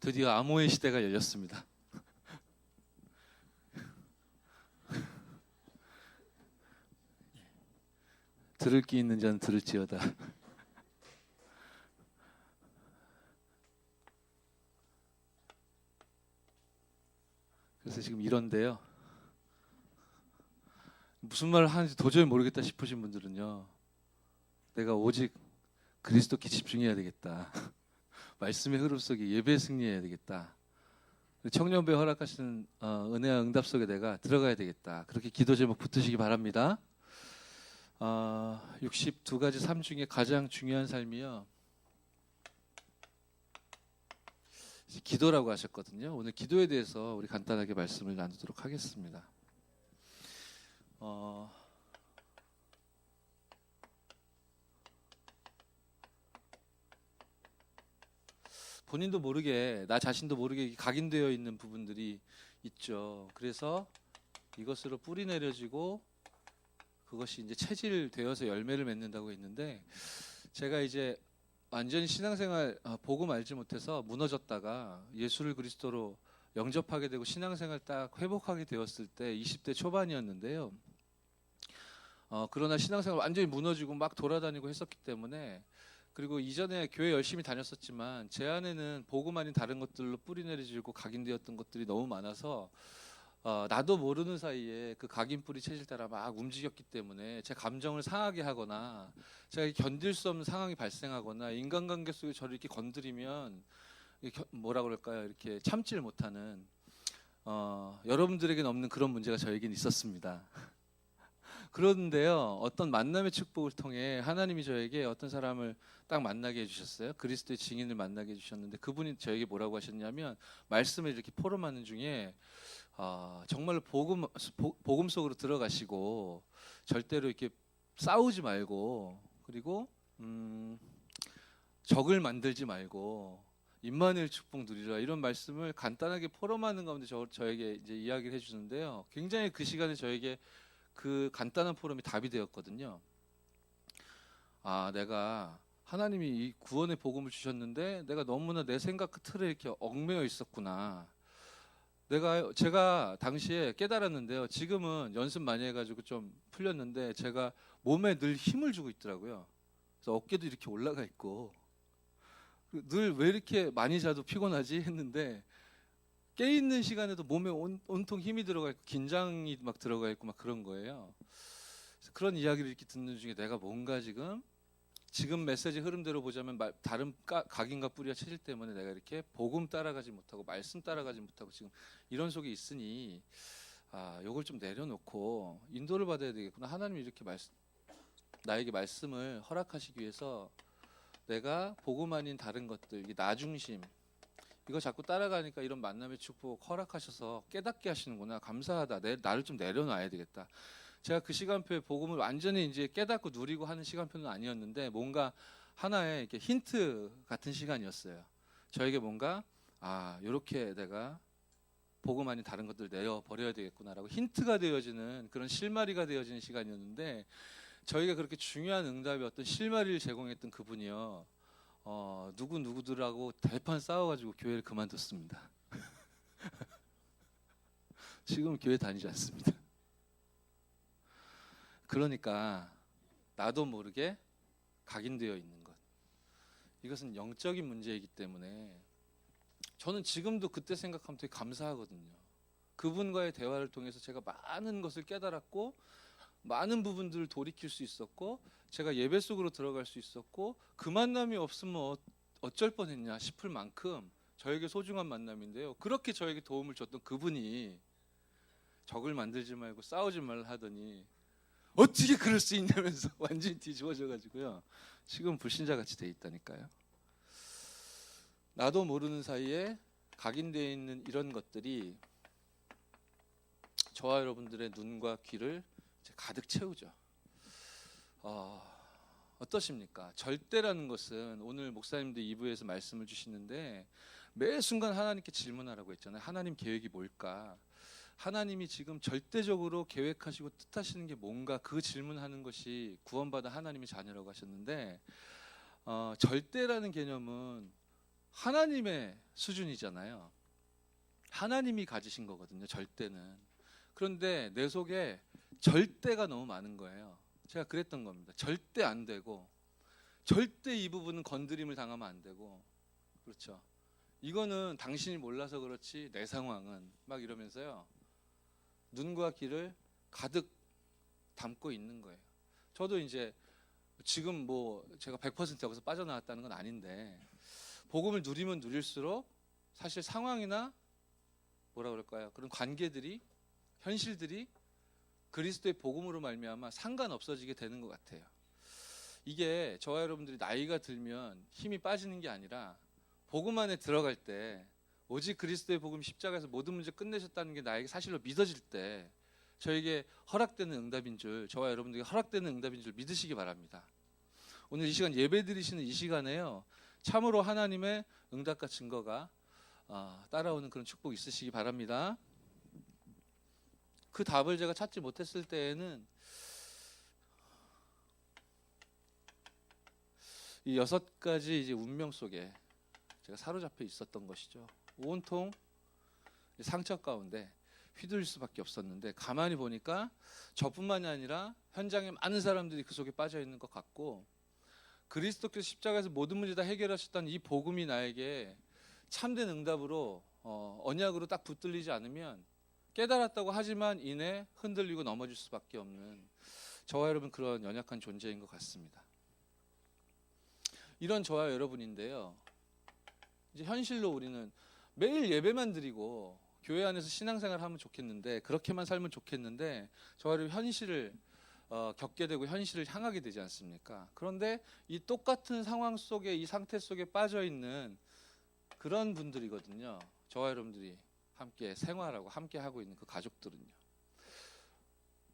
드디어 암호의 시대가 열렸습니다. 들을 기 있는 자는 들을지어다. 그래서 지금 이런데요. 무슨 말을 하는지 도저히 모르겠다 싶으신 분들은요. 내가 오직 그리스도께 집중해야 되겠다. 말씀의 흐름 속에 예배에 승리해야 되겠다. 청년부에 허락하시는 은혜와 응답 속에 내가 들어가야 되겠다. 그렇게 기도 제목 붙으시기 바랍니다. 62가지 삶 중에 가장 중요한 삶이요, 기도라고 하셨거든요. 오늘 기도에 대해서 우리 간단하게 말씀을 나누도록 하겠습니다. 본인도 모르게, 나 자신도 모르게 각인되어 있는 부분들이 있죠. 그래서 이것으로 뿌리 내려지고 그것이 이제 체질되어서 열매를 맺는다고 했는데, 제가 이제 완전히 신앙생활 복음 알지 못해서 무너졌다가 예수를 그리스도로 영접하게 되고 신앙생활 딱 회복하게 되었을 때 20대 초반이었는데요. 그러나 신앙생활 완전히 무너지고 막 돌아다니고 했었기 때문에, 그리고 이전에 교회 열심히 다녔었지만 제 안에는 복음 아닌 다른 것들로 뿌리 내리지고 각인되었던 것들이 너무 많아서 나도 모르는 사이에 그 각인 뿌리 체질 따라 막 움직였기 때문에 제 감정을 상하게 하거나 제가 견딜 수 없는 상황이 발생하거나 인간관계 속에 저를 이렇게 건드리면 뭐라 그럴까요? 이렇게 참지를 못하는 여러분들에게는 없는 그런 문제가 저에겐 있었습니다. 그런데요, 어떤 만남의 축복을 통해 하나님이 저에게 어떤 사람을 딱 만나게 해주셨어요. 그리스도의 증인을 만나게 해주셨는데, 그분이 저에게 뭐라고 하셨냐면, 말씀을 이렇게 포럼하는 중에 정말로 복음 속으로 들어가시고 절대로 이렇게 싸우지 말고, 그리고 적을 만들지 말고 임마누엘 축복 누리라, 이런 말씀을 간단하게 포럼하는 가운데 저에게 이제 이야기를 해주는데요. 굉장히 그 시간에 저에게 그 간단한 포럼이 답이 되었거든요. 내가 하나님이 이 구원의 복음을 주셨는데 내가 너무나 내 생각 그 틀에 이렇게 얽매여 있었구나. 제가 당시에 깨달았는데요. 지금은 연습 많이 해가지고 좀 풀렸는데, 제가 몸에 늘 힘을 주고 있더라고요. 그래서 어깨도 이렇게 올라가 있고, 늘 왜 이렇게 많이 자도 피곤하지 했는데, 깨 있는 시간에도 몸에 온통 힘이 들어가 있고 긴장이 막 들어가 있고 막 그런 거예요. 그래서 그런 이야기를 이렇게 듣는 중에 내가 뭔가 지금 메시지 흐름대로 보자면 다른 각인과 뿌리와 체질 때문에 내가 이렇게 복음 따라가지 못하고 말씀 따라가지 못하고 지금 이런 속에 있으니, 요걸 좀 내려놓고 인도를 받아야 되겠구나. 하나님이 이렇게 나에게 말씀을 허락하시기 위해서 내가 복음 아닌 다른 것들, 나 중심, 이거 자꾸 따라가니까 이런 만남의 축복 허락하셔서 깨닫게 하시는구나. 감사하다. 나를 좀 내려놔야 되겠다. 제가 그 시간표에 복음을 완전히 이제 깨닫고 누리고 하는 시간표는 아니었는데, 뭔가 하나의 이렇게 힌트 같은 시간이었어요. 저에게 뭔가 이렇게 내가 복음 아닌 다른 것들 내어버려야 되겠구나라고 힌트가 되어지는, 그런 실마리가 되어지는 시간이었는데, 저희가 그렇게 중요한 응답의 어떤 실마리를 제공했던 그분이요, 누구들하고 대판 싸워가지고 교회를 그만뒀습니다. 지금 교회 다니지 않습니다. 그러니까 나도 모르게 각인되어 있는 것, 이것은 영적인 문제이기 때문에 저는 지금도 그때 생각하면 되게 감사하거든요. 그분과의 대화를 통해서 제가 많은 것을 깨달았고, 많은 부분들을 돌이킬 수 있었고, 제가 예배 속으로 들어갈 수 있었고, 그 만남이 없으면 어쩔 뻔했냐 싶을 만큼 저에게 소중한 만남인데요. 그렇게 저에게 도움을 줬던 그분이 적을 만들지 말고 싸우지 말라 하더니 어떻게 그럴 수 있냐면서 완전히 뒤집어져가지고요, 지금 불신자같이 돼 있다니까요. 나도 모르는 사이에 각인되어 있는 이런 것들이 저와 여러분들의 눈과 귀를 가득 채우죠. 어떠십니까? 절대라는 것은, 오늘 목사님도 2부에서 말씀을 주시는데 매 순간 하나님께 질문하라고 했잖아요. 하나님 계획이 뭘까? 하나님이 지금 절대적으로 계획하시고 뜻하시는 게 뭔가, 그 질문하는 것이 구원받은 하나님의 자녀라고 하셨는데, 절대라는 개념은 하나님의 수준이잖아요. 하나님이 가지신 거거든요. 절대는. 그런데 내 속에 절대가 너무 많은 거예요. 제가 그랬던 겁니다. 절대 안 되고, 절대 이 부분은 건드림을 당하면 안 되고, 그렇죠. 이거는 당신이 몰라서 그렇지 내 상황은 막 이러면서요. 눈과 귀를 가득 담고 있는 거예요. 저도 이제 지금 뭐 제가 100% 여기서 빠져나왔다는 건 아닌데, 복음을 누리면 누릴수록 사실 상황이나 뭐라 그럴까요? 그런 관계들이, 현실들이 그리스도의 복음으로 말미암아 상관없어지게 되는 것 같아요. 이게 저와 여러분들이 나이가 들면 힘이 빠지는 게 아니라 복음 안에 들어갈 때, 오직 그리스도의 복음 십자가에서 모든 문제 끝내셨다는 게 나에게 사실로 믿어질 때 저에게 허락되는 응답인 줄, 저와 여러분들에게 허락되는 응답인 줄 믿으시기 바랍니다. 오늘 이 시간 예배 드리시는 이 시간에요, 참으로 하나님의 응답과 증거가 따라오는 그런 축복이 있으시기 바랍니다. 그 답을 제가 찾지 못했을 때에는 이 6가지 이제 운명 속에 제가 사로잡혀 있었던 것이죠. 온통 상처 가운데 휘둘릴 수밖에 없었는데, 가만히 보니까 저뿐만이 아니라 현장에 많은 사람들이 그 속에 빠져 있는 것 같고, 그리스도께서 십자가에서 모든 문제 다 해결하셨다는 이 복음이 나에게 참된 응답으로 언약으로 딱 붙들리지 않으면 깨달았다고 하지만 이내 흔들리고 넘어질 수밖에 없는 저와 여러분, 그런 연약한 존재인 것 같습니다. 이런 저와 여러분인데요, 이제 현실로 우리는 매일 예배만 드리고 교회 안에서 신앙생활을 하면 좋겠는데, 그렇게만 살면 좋겠는데, 저와 여러분 현실을 겪게 되고 현실을 향하게 되지 않습니까? 그런데 이 똑같은 상황 속에, 이 상태 속에 빠져 있는 그런 분들이거든요. 저와 여러분들이 함께 생활하고 함께 하고 있는 그 가족들은요.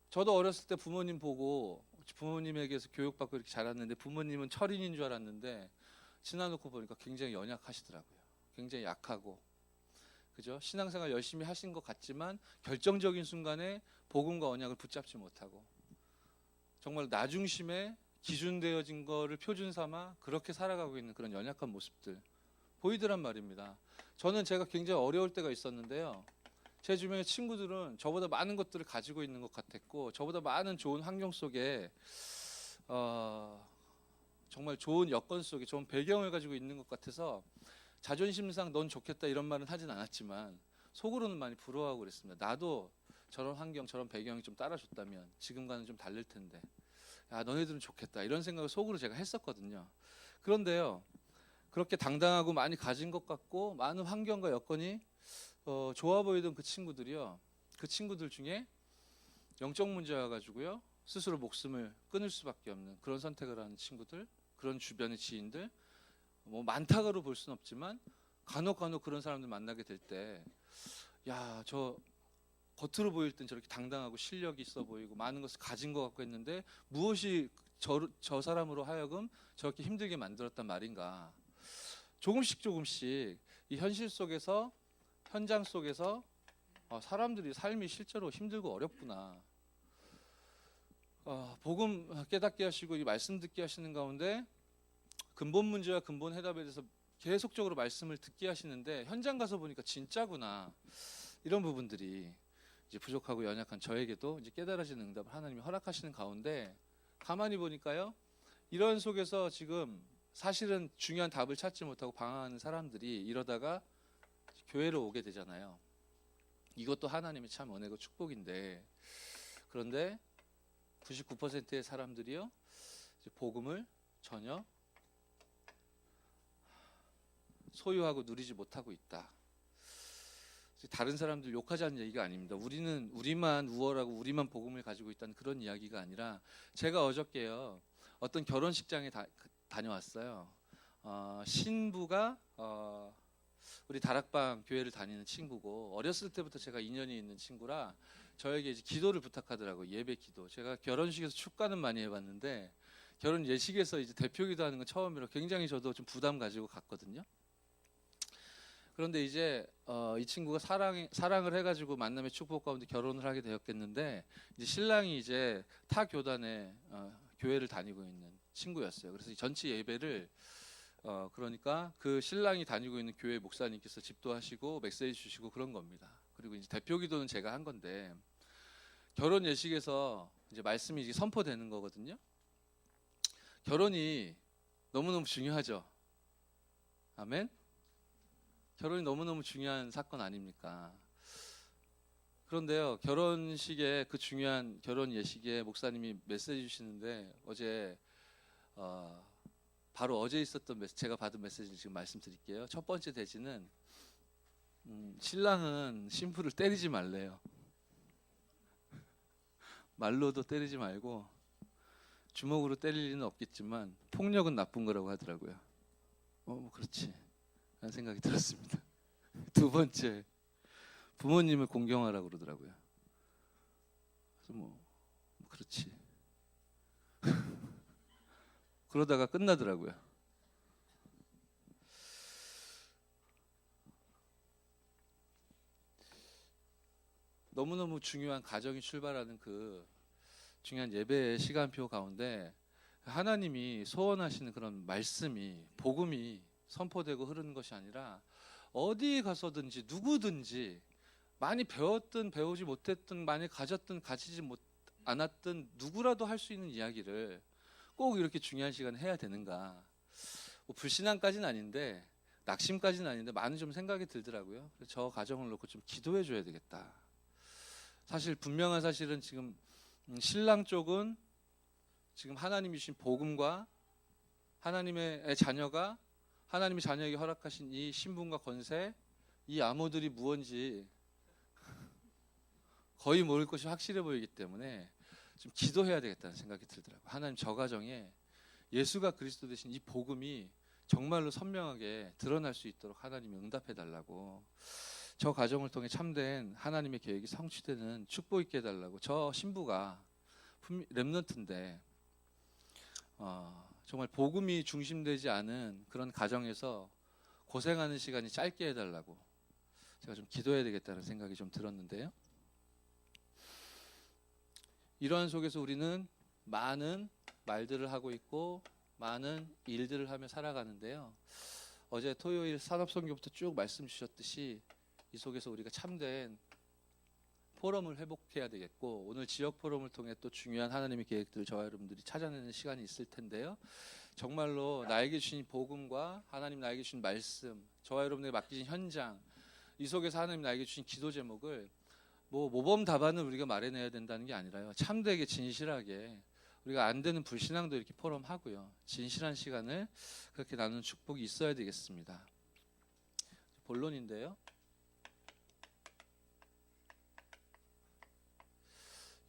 저도 어렸을 때 부모님 보고, 부모님에게서 교육받고 이렇게 자랐는데, 부모님은 철인인 줄 알았는데 지나놓고 보니까 굉장히 연약하시더라고요. 굉장히 약하고, 그죠? 신앙생활 열심히 하신 것 같지만 결정적인 순간에 복음과 언약을 붙잡지 못하고 정말 나 중심에 기준되어진 거를 표준 삼아 그렇게 살아가고 있는 그런 연약한 모습들 보이더란 말입니다. 저는 제가 굉장히 어려울 때가 있었는데요, 제 주변의 친구들은 저보다 많은 것들을 가지고 있는 것 같았고, 저보다 많은 좋은 환경 속에 정말 좋은 여건 속에 좋은 배경을 가지고 있는 것 같아서 자존심상 넌 좋겠다 이런 말은 하진 않았지만 속으로는 많이 부러워하고 그랬습니다. 나도 저런 환경, 저런 배경이 좀 따라줬다면 지금과는 좀 다를 텐데, 야, 너네들은 좋겠다 이런 생각을 속으로 제가 했었거든요. 그런데요, 그렇게 당당하고 많이 가진 것 같고 많은 환경과 여건이 좋아 보이던 그 친구들이요, 그 친구들 중에 영적 문제와 가지고요 스스로 목숨을 끊을 수밖에 없는 그런 선택을 하는 친구들, 그런 주변의 지인들, 뭐 많다고로 볼 수는 없지만 간혹 그런 사람들 만나게 될 때, 야, 저 겉으로 보일 땐 저렇게 당당하고 실력이 있어 보이고 많은 것을 가진 것 같고 했는데 무엇이 저 사람으로 하여금 저렇게 힘들게 만들었단 말인가. 조금씩 이 현실 속에서, 현장 속에서 사람들이 삶이 실제로 힘들고 어렵구나. 복음 깨닫게 하시고 이 말씀 듣게 하시는 가운데 근본 문제와 근본 해답에 대해서 계속적으로 말씀을 듣게 하시는데, 현장 가서 보니까 진짜구나. 이런 부분들이 이제 부족하고 연약한 저에게도 이제 깨달아지는 응답을 하나님이 허락하시는 가운데, 가만히 보니까요, 이런 속에서 지금 사실은 중요한 답을 찾지 못하고 방황하는 사람들이 이러다가 교회로 오게 되잖아요. 이것도 하나님의 참 은혜고 축복인데, 그런데 99%의 사람들이요 복음을 전혀 소유하고 누리지 못하고 있다. 다른 사람들 욕하자는 얘기가 아닙니다. 우리만 우월하고 우리만 복음을 가지고 있다는 그런 이야기가 아니라, 제가 어저께요 어떤 결혼식장에 다녀왔어요. 신부가 우리 다락방 교회를 다니는 친구고, 어렸을 때부터 제가 인연이 있는 친구라 저에게 이제 기도를 부탁하더라고요. 예배 기도. 제가 결혼식에서 축가는 많이 해봤는데 결혼 예식에서 이제 대표 기도하는 건 처음이라 굉장히 저도 좀 부담 가지고 갔거든요. 그런데 이제 이 친구가 사랑을 해가지고 만남의 축복 가운데 결혼을 하게 되었겠는데, 이제 신랑이 이제 타 교단에 교회를 다니고 있는 친구였어요. 그래서 전체 예배를 그러니까 그 신랑이 다니고 있는 교회 목사님께서 집도하시고 메시지 주시고 그런 겁니다. 그리고 이제 대표 기도는 제가 한 건데 결혼 예식에서 이제 말씀이 이제 선포되는 거거든요. 결혼이 너무너무 중요하죠. 아멘. 결혼이 너무너무 중요한 사건 아닙니까? 그런데요, 결혼식에 그 중요한 결혼 예식에 목사님이 메시지 주시는데 어제 바로 어제 있었던 제가 받은 메시지를 지금 말씀드릴게요. 첫 번째 대지는 신랑은 신부를 때리지 말래요. 말로도 때리지 말고 주먹으로 때릴 일은 없겠지만 폭력은 나쁜 거라고 하더라고요. 뭐 그렇지 라는 생각이 들었습니다. 두 번째, 부모님을 공경하라고 그러더라고요. 그래서 뭐 그렇지 그러다가 끝나더라고요. 너무너무 중요한 가정이 출발하는 그 중요한 예배의 시간표 가운데 하나님이 소원하시는 그런 말씀이, 복음이 선포되고 흐르는 것이 아니라 어디 가서든지 누구든지 많이 배웠든 배우지 못했든 많이 가졌든 가지지 않았든 누구라도 할 수 있는 이야기를 꼭 이렇게 중요한 시간에 해야 되는가. 뭐 불신앙까지는 아닌데 낙심까지는 아닌데 많은 좀 생각이 들더라고요. 그래서 저 가정을 놓고 좀 기도해 줘야 되겠다. 사실 분명한 사실은 지금 신랑 쪽은 지금 하나님이 주신 복음과 하나님의 자녀가 하나님이 자녀에게 허락하신 이 신분과 권세, 이 암호들이 무언지 거의 모를 것이 확실해 보이기 때문에 좀 기도해야 되겠다는 생각이 들더라고요. 하나님, 저 가정에 예수가 그리스도 되신 이 복음이 정말로 선명하게 드러날 수 있도록 하나님이 응답해 달라고, 저 가정을 통해 참된 하나님의 계획이 성취되는 축복 있게 해달라고. 저 신부가 렘넌트인데 정말 복음이 중심되지 않은 그런 가정에서 고생하는 시간이 짧게 해달라고 제가 좀 기도해야 되겠다는 생각이 좀 들었는데요. 이러한 속에서 우리는 많은 말들을 하고 있고 많은 일들을 하며 살아가는데요. 어제 토요일 산업선교부터 쭉 말씀 주셨듯이 이 속에서 우리가 참된 포럼을 회복해야 되겠고, 오늘 지역 포럼을 통해 또 중요한 하나님의 계획들을 저와 여러분들이 찾아내는 시간이 있을 텐데요. 정말로 나에게 주신 복음과 하나님 나에게 주신 말씀, 저와 여러분에게 맡기신 현장, 이 속에서 하나님 나에게 주신 기도 제목을 뭐 모범 답안을 우리가 마련해야 된다는 게 아니라요, 참되게 진실하게 우리가 안 되는 불신앙도 이렇게 포럼하고요, 진실한 시간을 그렇게 나누는 축복이 있어야 되겠습니다. 본론인데요.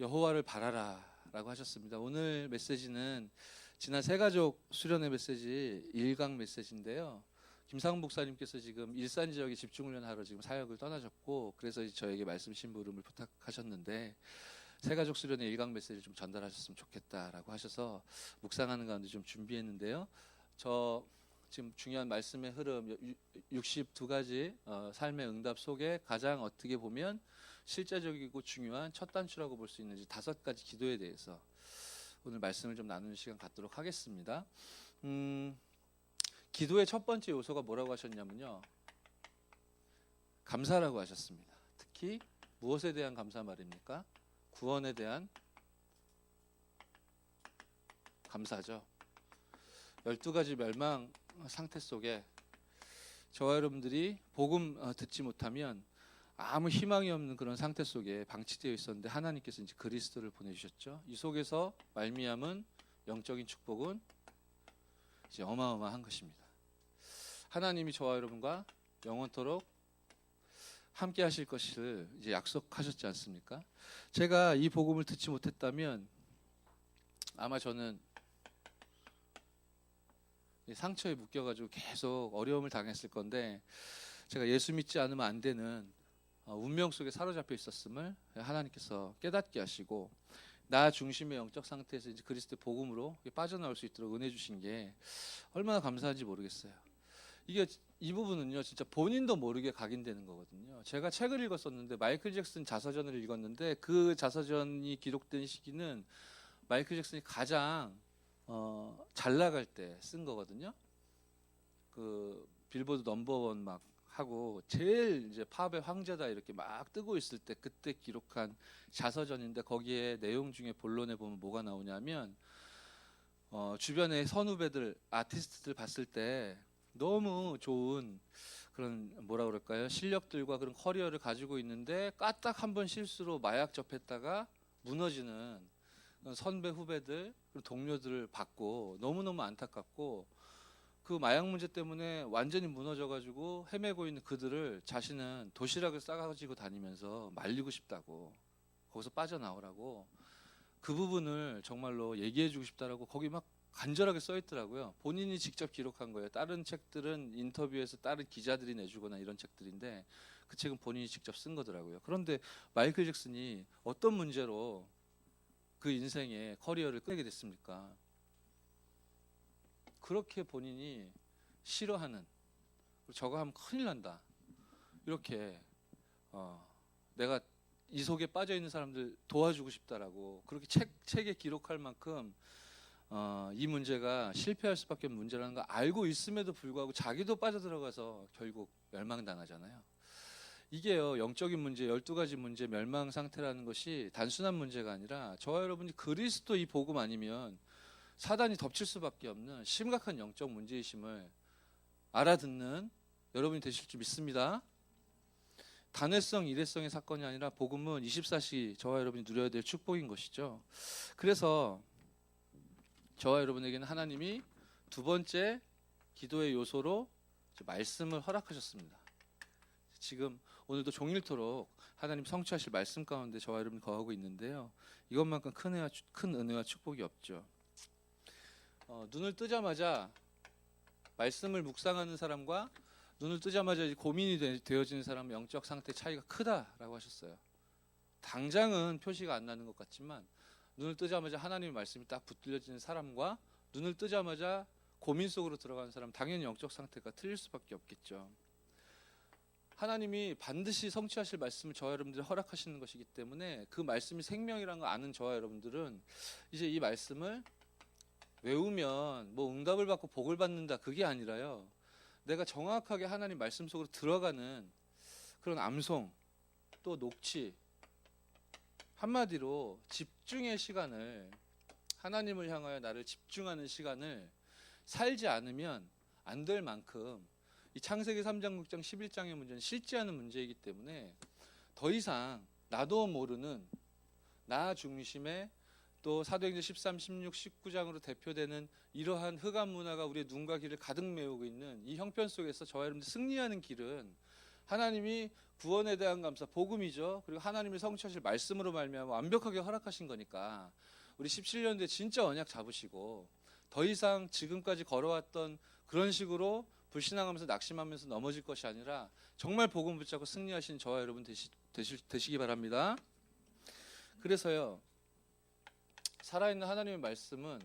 여호와를 바라라 라고 하셨습니다. 오늘 메시지는 지난 새가족 수련회 메시지 1강 메시지인데요. 김상훈 목사님께서 지금 일산 지역에 집중훈련하러 지금 사역을 떠나셨고, 그래서 저에게 말씀 심부름을 부탁하셨는데 새가족 수련회 1강 메시지를 좀 전달하셨으면 좋겠다라고 하셔서 묵상하는 가운데 좀 준비했는데요. 저 지금 중요한 말씀의 흐름 62가지 삶의 응답 속에 가장 어떻게 보면 실제적이고 중요한 첫 단추라고 볼 수 있는 5가지 기도에 대해서 오늘 말씀을 좀 나누는 시간 갖도록 하겠습니다. 기도의 첫 번째 요소가 뭐라고 하셨냐면요, 감사라고 하셨습니다. 특히 무엇에 대한 감사 말입니까? 구원에 대한 감사죠. 12가지 멸망 상태 속에 저와 여러분들이 복음 듣지 못하면 아무 희망이 없는 그런 상태 속에 방치되어 있었는데 하나님께서 이제 그리스도를 보내주셨죠. 이 속에서 말미암은 영적인 축복은 이제 어마어마한 것입니다. 하나님이 저와 여러분과 영원토록 함께 하실 것을 이제 약속하셨지 않습니까? 제가 이 복음을 듣지 못했다면 아마 저는 상처에 묶여가지고 계속 어려움을 당했을 건데, 제가 예수 믿지 않으면 안 되는 운명 속에 사로잡혀 있었음을 하나님께서 깨닫게 하시고 나 중심의 영적 상태에서 이제 그리스도의 복음으로 빠져나올 수 있도록 은혜 주신 게 얼마나 감사한지 모르겠어요. 이 부분은요, 진짜 본인도 모르게 각인되는 거거든요. 제가 책을 읽었었는데 마이클 잭슨 자서전을 읽었는데 그 자서전이 기록된 시기는 마이클 잭슨이 가장 잘 나갈 때 쓴 거거든요. 그 빌보드 넘버원 막 하고 제일 이제 팝의 황제다 이렇게 막 뜨고 있을 때 그때 기록한 자서전인데 거기에 내용 중에 본론에 보면 뭐가 나오냐면 주변의 선후배들 아티스트들 봤을 때 너무 좋은 그런 뭐라 그럴까요? 실력들과 그런 커리어를 가지고 있는데 까딱 한 번 실수로 마약 접했다가 무너지는 선배 후배들 그리고 동료들을 봤고 너무너무 안타깝고 그 마약 문제 때문에 완전히 무너져가지고 헤매고 있는 그들을 자신은 도시락을 싸가지고 다니면서 말리고 싶다고 거기서 빠져나오라고 그 부분을 정말로 얘기해주고 싶다라고 거기 막 간절하게 써 있더라고요. 본인이 직접 기록한 거예요. 다른 책들은 인터뷰에서 다른 기자들이 내주거나 이런 책들인데 그 책은 본인이 직접 쓴 거더라고요. 그런데 마이클 잭슨이 어떤 문제로 그 인생의 커리어를 끊게 됐습니까? 그렇게 본인이 싫어하는 저거 하면 큰일 난다 이렇게 내가 이 속에 빠져 있는 사람들 도와주고 싶다라고 그렇게 책에 기록할 만큼 이 문제가 실패할 수밖에 없는 문제라는 걸 알고 있음에도 불구하고 자기도 빠져들어가서 결국 멸망당하잖아요. 이게요, 영적인 문제, 12가지 문제, 멸망 상태라는 것이 단순한 문제가 아니라 저와 여러분이 그리스도 이 복음 아니면 사단이 덮칠 수밖에 없는 심각한 영적 문제이심을 알아듣는 여러분이 되실 줄 믿습니다. 단회성, 일회성의 사건이 아니라 복음은 24시 저와 여러분이 누려야 될 축복인 것이죠. 그래서 저와 여러분에게는 하나님이 두 번째 기도의 요소로 말씀을 허락하셨습니다. 지금 오늘도 종일토록 하나님 성취하실 말씀 가운데 저와 여러분이 거하고 있는데요. 이것만큼 큰 은혜와 축복이 없죠. 눈을 뜨자마자 말씀을 묵상하는 사람과 눈을 뜨자마자 고민이 되어지는 사람의 영적 상태 차이가 크다라고 하셨어요. 당장은 표시가 안 나는 것 같지만 눈을 뜨자마자 하나님의 말씀이 딱 붙들려지는 사람과 눈을 뜨자마자 고민 속으로 들어가는 사람 당연히 영적 상태가 틀릴 수밖에 없겠죠. 하나님이 반드시 성취하실 말씀을 저와 여러분들이 허락하시는 것이기 때문에 그 말씀이 생명이라는 걸 아는 저와 여러분들은 이제 이 말씀을 외우면 뭐 응답을 받고 복을 받는다 그게 아니라요. 내가 정확하게 하나님 말씀 속으로 들어가는 그런 암송 또 녹취 한마디로 집중의 시간을 하나님을 향하여 나를 집중하는 시간을 살지 않으면 안 될 만큼 이 창세기 3장, 6장, 11장의 문제는 실지 않은 문제이기 때문에 더 이상 나도 모르는 나 중심의 또 사도행전 13, 16, 19장으로 대표되는 이러한 흑암 문화가 우리의 눈과 귀를 가득 메우고 있는 이 형편 속에서 저와 여러분들 승리하는 길은 하나님이 구원에 대한 감사, 복음이죠. 그리고 하나님이 성취하실 말씀으로 말미암아 완벽하게 허락하신 거니까 우리 17년도에 진짜 언약 잡으시고 더 이상 지금까지 걸어왔던 그런 식으로 불신앙하면서 낙심하면서 넘어질 것이 아니라 정말 복음 붙잡고 승리하신 저와 여러분 되시기 바랍니다. 그래서요. 살아있는 하나님의 말씀은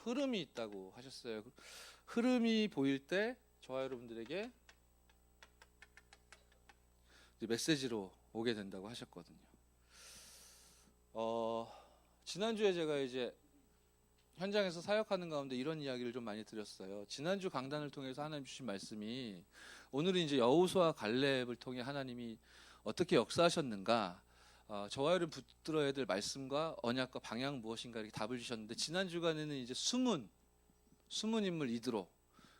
흐름이 있다고 하셨어요. 흐름이 보일 때 저와 여러분들에게 메시지로 오게 된다고 하셨거든요. 지난주에 제가 이제 현장에서 사역하는 가운데 이런 이야기를 좀 많이 드렸어요. 지난주 강단을 통해서 하나님 주신 말씀이 오늘은 이제 여호수아 갈렙을 통해 하나님이 어떻게 역사하셨는가 저와 여러분 붙들어야 될 말씀과 언약과 방향 무엇인가 이렇게 답을 주셨는데 지난 주간에는 이제 숨은 인물 이드로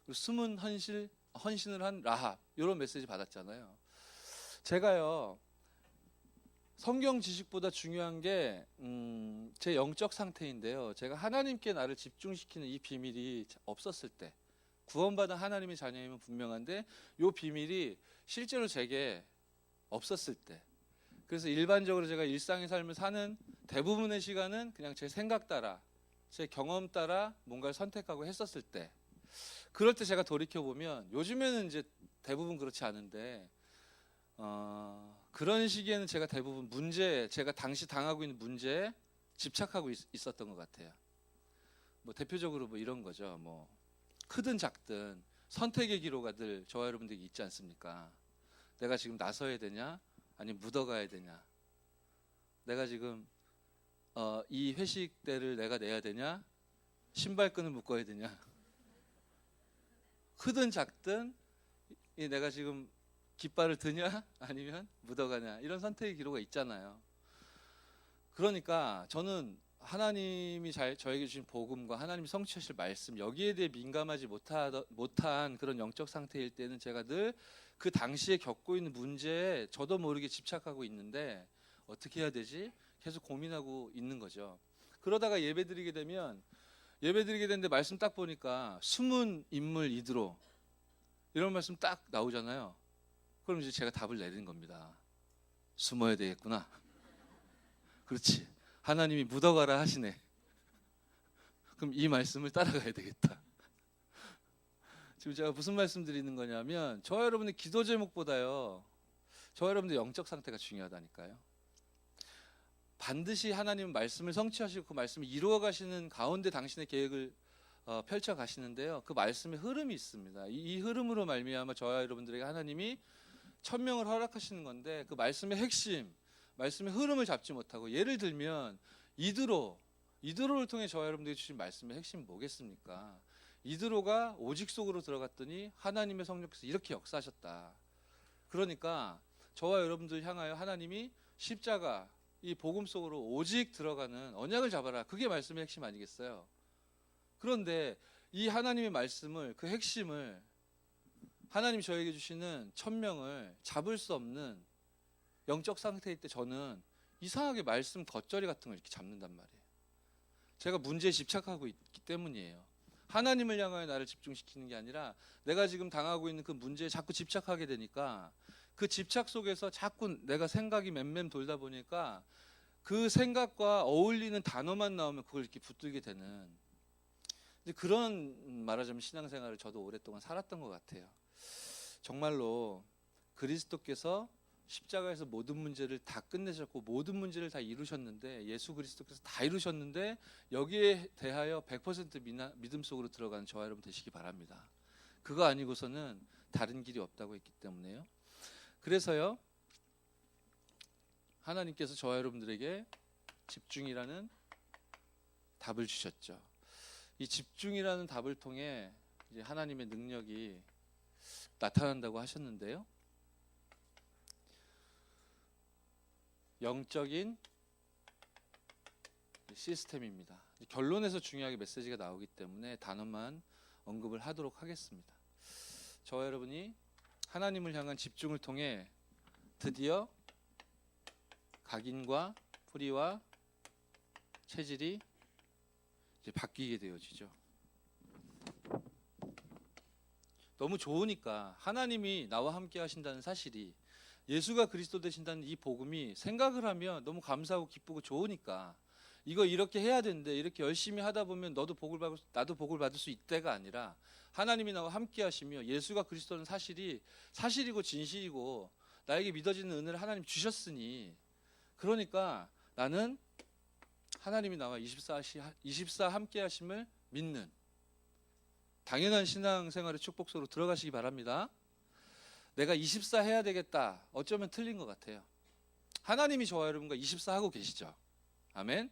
그리고 숨은 헌신을 한 라합 이런 메시지 받았잖아요. 제가요 성경 지식보다 중요한 게 제 영적 상태인데요. 제가 하나님께 나를 집중시키는 이 비밀이 없었을 때 구원받은 하나님의 자녀임은 분명한데 이 비밀이 실제로 제게 없었을 때 그래서 일반적으로 제가 일상의 삶을 사는 대부분의 시간은 그냥 제 생각 따라 제 경험 따라 뭔가를 선택하고 했었을 때 그럴 때 제가 돌이켜보면 요즘에는 이제 대부분 그렇지 않은데 그런 시기에는 제가 대부분 제가 당시 당하고 있는 문제에 집착하고 있었던 것 같아요. 뭐 대표적으로 뭐 이런 거죠. 뭐 크든 작든 선택의 기로가 늘 저와 여러분들에게 있지 않습니까? 내가 지금 나서야 되냐? 아니면 묻어가야 되냐? 내가 지금 이 회식 때를 내가 내야 되냐? 신발끈을 묶어야 되냐? 크든 작든 내가 지금 깃발을 드냐 아니면 묻어가냐 이런 선택의 기로가 있잖아요. 그러니까 저는 하나님이 저에게 주신 복음과 하나님이 성취하실 말씀 여기에 대해 민감하지 못한 그런 영적 상태일 때는 제가 늘 그 당시에 겪고 있는 문제에 저도 모르게 집착하고 있는데 어떻게 해야 되지? 계속 고민하고 있는 거죠. 그러다가 예배드리게 되는데 말씀 딱 보니까 숨은 인물 이드로 이런 말씀 딱 나오잖아요. 그럼 이제 제가 답을 내리는 겁니다. 숨어야 되겠구나. 그렇지. 하나님이 묻어가라 하시네. 그럼 이 말씀을 따라가야 되겠다. 지금 제가 무슨 말씀 드리는 거냐면 저와 여러분의 기도 제목보다요. 저와 여러분의 영적 상태가 중요하다니까요. 반드시 하나님은 말씀을 성취하시고 그 말씀을 이루어 가시는 가운데 당신의 계획을 펼쳐 가시는데요. 그 말씀의 흐름이 있습니다. 이 흐름으로 말미암아 저와 여러분들에게 하나님이 천명을 허락하시는 건데 그 말씀의 핵심, 말씀의 흐름을 잡지 못하고 예를 들면 이드로를 통해 저와 여러분들에게 주신 말씀의 핵심이 뭐겠습니까? 이드로가 오직 속으로 들어갔더니 하나님의 성령께서 이렇게 역사하셨다. 그러니까 저와 여러분들 향하여 하나님이 십자가 이 복음 속으로 오직 들어가는 언약을 잡아라. 그게 말씀의 핵심 아니겠어요? 그런데 이 하나님의 말씀을 그 핵심을 하나님이 저에게 주시는 천명을 잡을 수 없는 영적 상태일 때 저는 이상하게 말씀 겉절이 같은 걸 이렇게 잡는단 말이에요. 제가 문제에 집착하고 있기 때문이에요. 하나님을 향하여 나를 집중시키는 게 아니라 내가 지금 당하고 있는 그 문제에 자꾸 집착하게 되니까 그 집착 속에서 자꾸 내가 생각이 맴맴 돌다 보니까 그 생각과 어울리는 단어만 나오면 그걸 이렇게 붙들게 되는 그런 말하자면 신앙생활을 저도 오랫동안 살았던 것 같아요. 정말로 그리스도께서 십자가에서 모든 문제를 다 끝내셨고 모든 문제를 다 이루셨는데 예수 그리스도께서 다 이루셨는데 여기에 대하여 100% 믿음 속으로 들어가는 저와 여러분 되시기 바랍니다. 그거 아니고서는 다른 길이 없다고 했기 때문에요. 그래서요 하나님께서 저와 여러분들에게 집중이라는 답을 주셨죠. 이 집중이라는 답을 통해 이제 하나님의 능력이 나타난다고 하셨는데요. 영적인 시스템입니다. 결론에서 중요하게 메시지가 나오기 때문에 단어만 언급을 하도록 하겠습니다. 저와 여러분이 하나님을 향한 집중을 통해 드디어 각인과 뿌리와 체질이 이제 바뀌게 되어지죠. 너무 좋으니까 하나님이 나와 함께 하신다는 사실이 예수가 그리스도 되신다는 이 복음이 생각을 하면 너무 감사하고 기쁘고 좋으니까 이거 이렇게 해야 되는데 이렇게 열심히 하다 보면 나도 복을 받을 수 있다가 아니라 하나님이 나와 함께 하시며 예수가 그리스도는 사실이고 진실이고 나에게 믿어지는 은혜를 하나님 주셨으니 그러니까 나는 하나님이 나와 24 함께 하심을 믿는 당연한 신앙생활의 축복 속으로 들어가시기 바랍니다. 내가 24 해야 되겠다. 어쩌면 틀린 것 같아요. 하나님이 저와 여러분과 24 하고 계시죠. 아멘.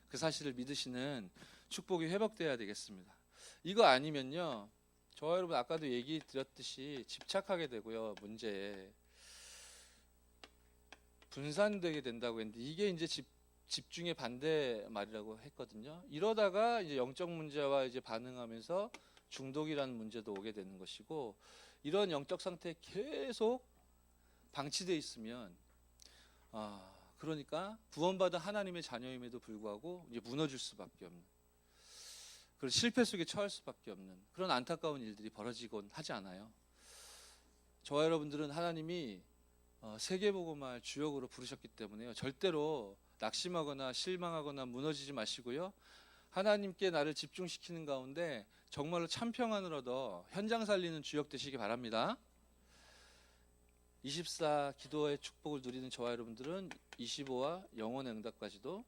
그 사실을 믿으시는 축복이 회복돼야 되겠습니다. 이거 아니면요. 저와 여러분 아까도 얘기 드렸듯이 집착하게 되고요. 문제에 분산되게 된다고 했는데 이게 이제 집중의 반대 말이라고 했거든요. 이러다가 이제 영적 문제와 이제 반응하면서 중독이라는 문제도 오게 되는 것이고 이런 영적 상태에 계속 방치되어 있으면 그러니까 구원받은 하나님의 자녀임에도 불구하고 이제 무너질 수밖에 없는 그런 실패 속에 처할 수밖에 없는 그런 안타까운 일들이 벌어지곤 하지 않아요. 저와 여러분들은 하나님이 세계복음화의 주역으로 부르셨기 때문에요. 절대로 낙심하거나 실망하거나 무너지지 마시고요. 하나님께 나를 집중시키는 가운데 정말로 참평안을 얻어 현장 살리는 주역 되시기 바랍니다. 24 기도의 축복을 누리는 저와 여러분들은 25와 영혼의 응답까지도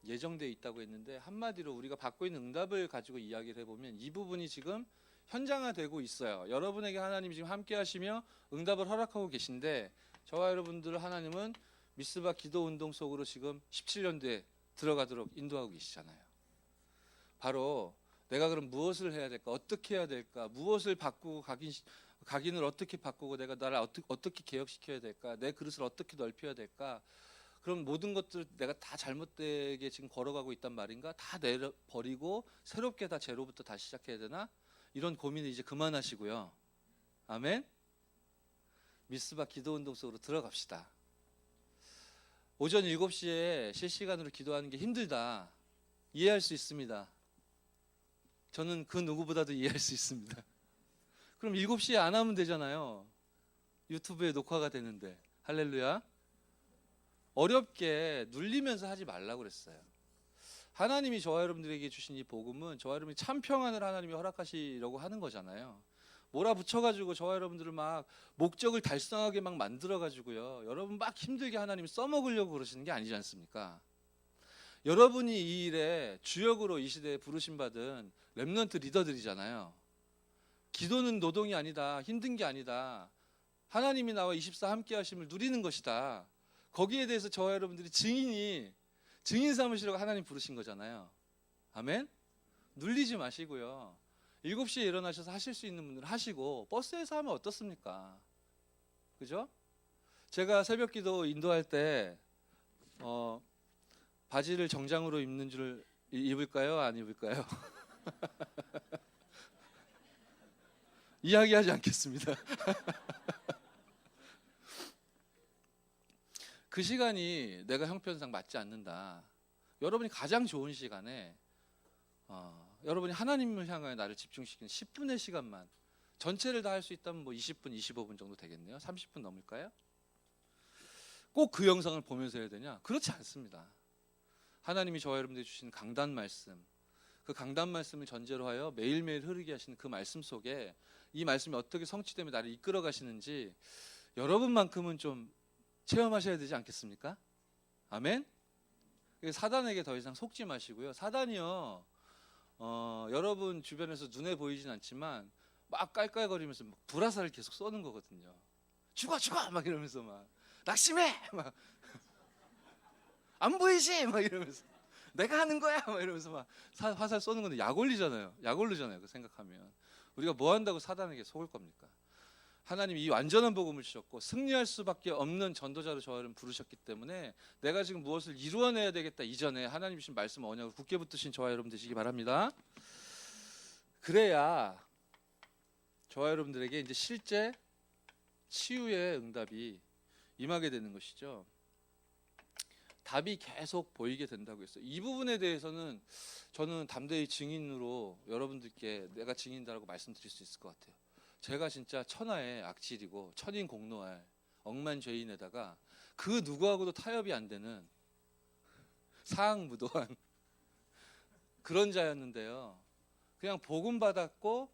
예정되어 있다고 했는데 한마디로 우리가 받고 있는 응답을 가지고 이야기를 해보면 이 부분이 지금 현장화되고 있어요. 여러분에게 하나님이 지금 함께 하시며 응답을 허락하고 계신데 저와 여러분들을 하나님은 미스바 기도 운동 속으로 지금 17년도에 들어가도록 인도하고 계시잖아요. 바로 내가 그럼 무엇을 해야 될까? 어떻게 해야 될까? 무엇을 바꾸고 각인을 어떻게 바꾸고 내가 나를 어떻게 개혁시켜야 될까? 내 그릇을 어떻게 넓혀야 될까? 그럼 모든 것들 내가 다 잘못되게 지금 걸어가고 있단 말인가? 다 내려버리고 새롭게 다 제로부터 다시 시작해야 되나? 이런 고민을 이제 그만하시고요. 아멘? 미스바 기도운동 속으로 들어갑시다. 오전 7시에 실시간으로 기도하는 게 힘들다. 이해할 수 있습니다. 저는 그 누구보다도 이해할 수 있습니다. 그럼 7시에 안 하면 되잖아요. 유튜브에 녹화가 되는데. 할렐루야. 어렵게 눌리면서 하지 말라고 그랬어요. 하나님이 저와 여러분들에게 주신 이 복음은 저와 여러분이 참 평안을 하나님이 허락하시려고 하는 거잖아요. 몰아붙여가지고 저와 여러분들을 막 목적을 달성하게 막 만들어가지고요. 여러분 막 힘들게 하나님이 써먹으려고 그러시는 게 아니지 않습니까? 여러분이 이 일에 주역으로 이 시대에 부르심 받은 렘넌트 리더들이잖아요. 기도는 노동이 아니다. 힘든 게 아니다. 하나님이 나와 24 함께 하심을 누리는 것이다. 거기에 대해서 저와 여러분들이 증인 삼으시려고 하나님 부르신 거잖아요. 아멘? 눌리지 마시고요. 7시에 일어나셔서 하실 수 있는 분들은 하시고 버스에서 하면 어떻습니까? 그죠? 제가 새벽 기도 인도할 때 바지를 정장으로 입을까요? 안 입을까요? 이야기하지 않겠습니다. 그 시간이 내가 형편상 맞지 않는다. 여러분이 가장 좋은 시간에 여러분이 하나님을 향하여 나를 집중시키는 10분의 시간만 전체를 다 할 수 있다면 뭐 20분, 25분 정도 되겠네요. 30분 넘을까요? 꼭 그 영상을 보면서 해야 되냐? 그렇지 않습니다. 하나님이 저와 여러분들이 주신 강단 말씀, 그 강단 말씀을 전제로 하여 매일매일 흐르게 하시는 그 말씀 속에 이 말씀이 어떻게 성취되며 나를 이끌어 가시는지 여러분만큼은 좀 체험하셔야 되지 않겠습니까? 아멘? 사단에게 더 이상 속지 마시고요. 사단이요, 여러분 주변에서 눈에 보이진 않지만 막 깔깔거리면서 막 불화살을 계속 쏘는 거거든요. 죽어 막 이러면서 막 낙심해 막 안 보이지 막 이러면서 내가 하는 거야 막 이러면서 막 화살 쏘는 건데 약 올리잖아요. 그 생각하면 우리가 뭐 한다고 사단에게 속을 겁니까? 하나님이 이 완전한 복음을 주셨고 승리할 수밖에 없는 전도자로 저를 부르셨기 때문에 내가 지금 무엇을 이루어내야 되겠다 이전에 하나님 주신 말씀 언약을 굳게 붙드신 저와 여러분 되시기 바랍니다. 그래야 저와 여러분들에게 이제 실제 치유의 응답이 임하게 되는 것이죠. 답이 계속 보이게 된다고 했어요. 이 부분에 대해서는 저는 담대히 증인으로 여러분들께 내가 증인다라고 말씀드릴 수 있을 것 같아요. 제가 진짜 천하의 악질이고 천인 공노할 억만 죄인에다가 그 누구하고도 타협이 안 되는 사악무도한 그런 자였는데요. 그냥 복음 받았고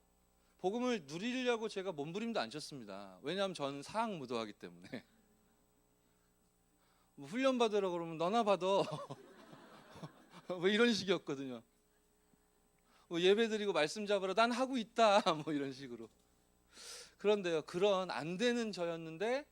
복음을 누리려고 제가 몸부림도 안 쳤습니다. 왜냐하면 저는 사악무도하기 때문에. 뭐 훈련 받으러 그러면 너나 받아. 뭐 이런 식이었거든요. 뭐 예배 드리고 말씀 잡으러 난 하고 있다. 뭐 이런 식으로. 그런데요, 그런 안 되는 저였는데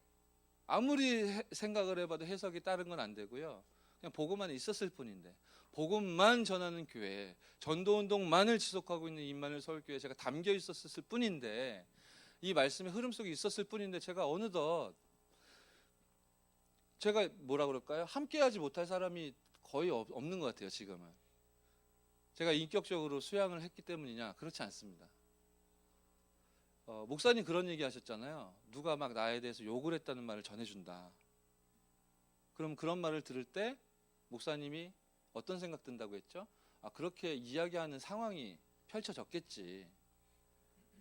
아무리 생각을 해봐도 해석이 다른 건 안 되고요. 그냥 복음 안에 있었을 뿐인데 복음만 전하는 교회, 전도운동만을 지속하고 있는 임마누엘 서울교회에 제가 담겨 있었을 뿐인데 이 말씀의 흐름 속에 있었을 뿐인데 제가 어느덧 제가 뭐라 그럴까요? 함께하지 못할 사람이 거의 없는 것 같아요. 지금은 제가 인격적으로 수양을 했기 때문이냐? 그렇지 않습니다. 목사님 그런 얘기 하셨잖아요. 누가 막 나에 대해서 욕을 했다는 말을 전해준다. 그럼 그런 말을 들을 때 목사님이 어떤 생각 든다고 했죠? 그렇게 이야기하는 상황이 펼쳐졌겠지.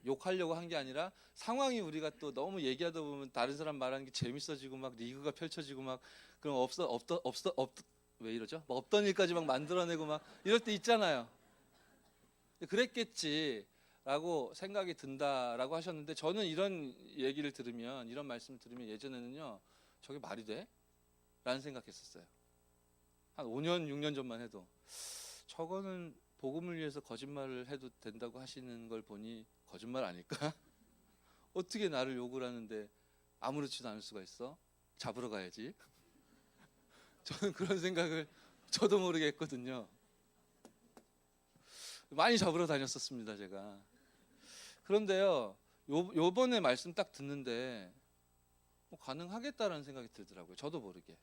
욕하려고 한 게 아니라 상황이 우리가 또 너무 얘기하다 보면 다른 사람 말하는 게 재밌어지고 막 리그가 펼쳐지고 막 그럼 왜 이러죠? 막 없던 일까지 막 만들어내고 막 이럴 때 있잖아요. 그랬겠지라고 생각이 든다라고 하셨는데 저는 이런 얘기를 들으면 이런 말씀을 들으면 예전에는요 저게 말이 돼? 라는 생각했었어요. 한 5년 6년 전만 해도 저거는 복음을 위해서 거짓말을 해도 된다고 하시는 걸 보니 거짓말 아닐까? 어떻게 나를 욕을 하는데 아무렇지도 않을 수가 있어? 잡으러 가야지. 저는 그런 생각을 저도 모르게 했거든요. 많이 잡으러 다녔었습니다, 제가. 그런데요, 요번에 말씀 딱 듣는데 뭐 가능하겠다라는 생각이 들더라고요. 저도 모르게.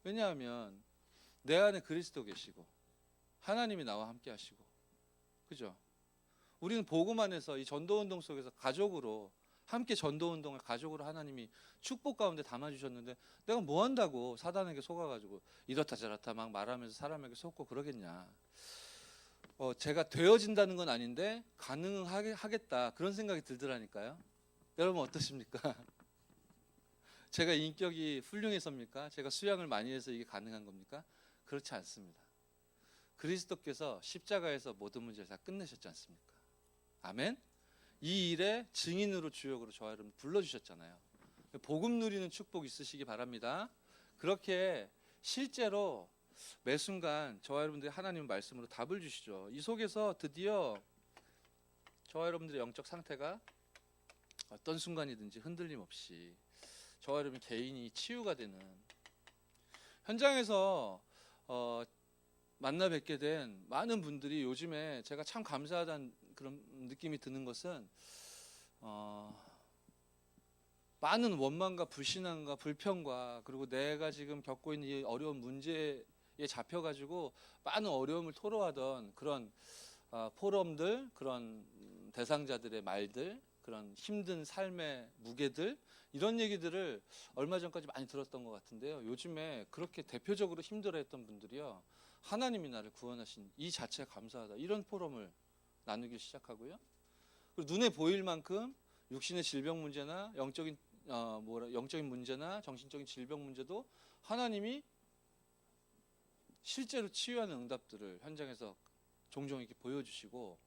왜냐하면 내 안에 그리스도 계시고 하나님이 나와 함께 하시고, 그죠? 우리는 복음 안에서 이 전도운동 속에서 가족으로 함께 전도운동을 가족으로 하나님이 축복 가운데 담아주셨는데 내가 뭐 한다고 사단에게 속아가지고 이렇다 저렇다 막 말하면서 사람에게 속고 그러겠냐. 제가 되어진다는 건 아닌데 가능하겠다 그런 생각이 들더라니까요. 여러분 어떠십니까? 제가 인격이 훌륭해서입니까? 제가 수양을 많이 해서 이게 가능한 겁니까? 그렇지 않습니다. 그리스도께서 십자가에서 모든 문제를 다 끝내셨지 않습니까? 아멘? 이 일에 증인으로 주역으로 저와 여러분 불러주셨잖아요. 복음 누리는 축복 있으시기 바랍니다. 그렇게 실제로 매 순간 저와 여러분들이 하나님 말씀으로 답을 주시죠. 이 속에서 드디어 저와 여러분들의 영적 상태가 어떤 순간이든지 흔들림 없이 저와 여러분 개인이 치유가 되는 현장에서 만나 뵙게 된 많은 분들이 요즘에 제가 참 감사하다는 그런 느낌이 드는 것은 많은 원망과 불신앙과 불평과 그리고 내가 지금 겪고 있는 이 어려운 문제에 잡혀가지고 많은 어려움을 토로하던 그런 포럼들, 그런 대상자들의 말들, 그런 힘든 삶의 무게들 이런 얘기들을 얼마 전까지 많이 들었던 것 같은데요. 요즘에 그렇게 대표적으로 힘들어했던 분들이요, 하나님이 나를 구원하신 이 자체가 감사하다 이런 포럼을 나누기 시작하고요. 그리고 눈에 보일 만큼 육신의 질병 문제나 영적인 문제나 정신적인 질병 문제도 하나님이 실제로 치유하는 응답들을 현장에서 종종 이렇게 보여주시고,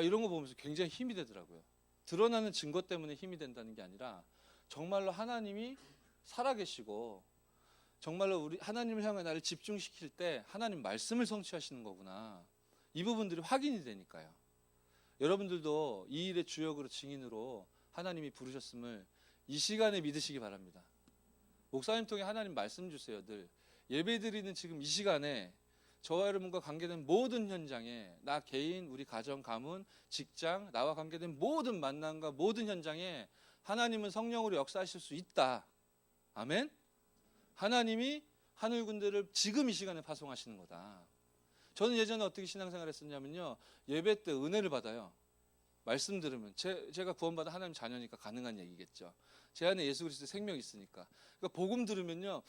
이런 거 보면서 굉장히 힘이 되더라고요. 드러나는 증거 때문에 힘이 된다는 게 아니라 정말로 하나님이 살아계시고 정말로 우리 하나님을 향해 나를 집중시킬 때 하나님 말씀을 성취하시는 거구나. 이 부분들이 확인이 되니까요. 여러분들도 이 일의 주역으로 증인으로 하나님이 부르셨음을 이 시간에 믿으시기 바랍니다. 목사님 통해 하나님 말씀 주세요. 늘 예배드리는 지금 이 시간에 저와 여러분과 관계된 모든 현장에, 나 개인, 우리 가정, 가문, 직장, 나와 관계된 모든 만남과 모든 현장에 하나님은 성령으로 역사하실 수 있다. 아멘? 하나님이 하늘 군대를 지금 이 시간에 파송하시는 거다. 저는 예전에 어떻게 신앙생활 했었냐면요, 예배 때 은혜를 받아요. 말씀 들으면 제가 구원받은 하나님 자녀니까 가능한 얘기겠죠. 제 안에 예수 그리스도의 생명이 있으니까. 그러니까 복음 들으면요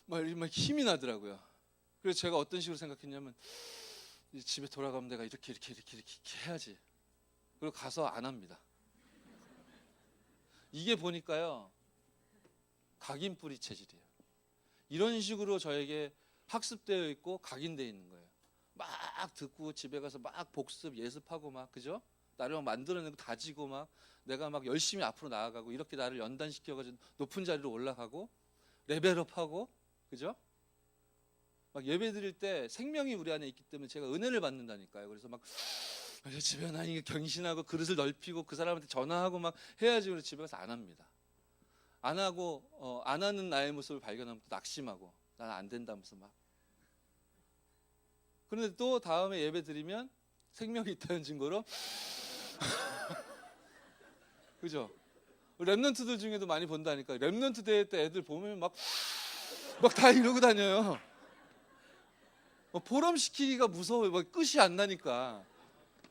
막 힘이 나더라고요. 그래서 제가 어떤 식으로 생각했냐면, 집에 돌아가면 내가 이렇게 해야지. 그리고 가서 안 합니다. 이게 보니까요 각인뿌리 체질이에요. 이런 식으로 저에게 학습되어 있고 각인되어 있는 거예요. 막 듣고 집에 가서 막 복습 예습하고 막, 그죠? 나를 막 만들어내고 다지고 막 내가 막 열심히 앞으로 나아가고 이렇게 나를 연단시켜가지고 높은 자리로 올라가고 레벨업하고, 그죠? 막 예배 드릴 때 생명이 우리 안에 있기 때문에 제가 은혜를 받는다니까요. 그래서 막 집에 나 이게 경신하고 그릇을 넓히고 그 사람한테 전화하고 막 해야지. 그래서 집에 가서 안 합니다. 안 하고 안 하는 나의 모습을 발견하면 또 낙심하고 난 안 된다면서 막. 그런데 또 다음에 예배 드리면 생명이 있다는 증거로 그죠? 랩런트들 중에도 많이 본다니까. 랩런트 대회 때 애들 보면 막 다 이러고 다녀요. 포럼 시키기가 무서워요. 막 끝이 안 나니까.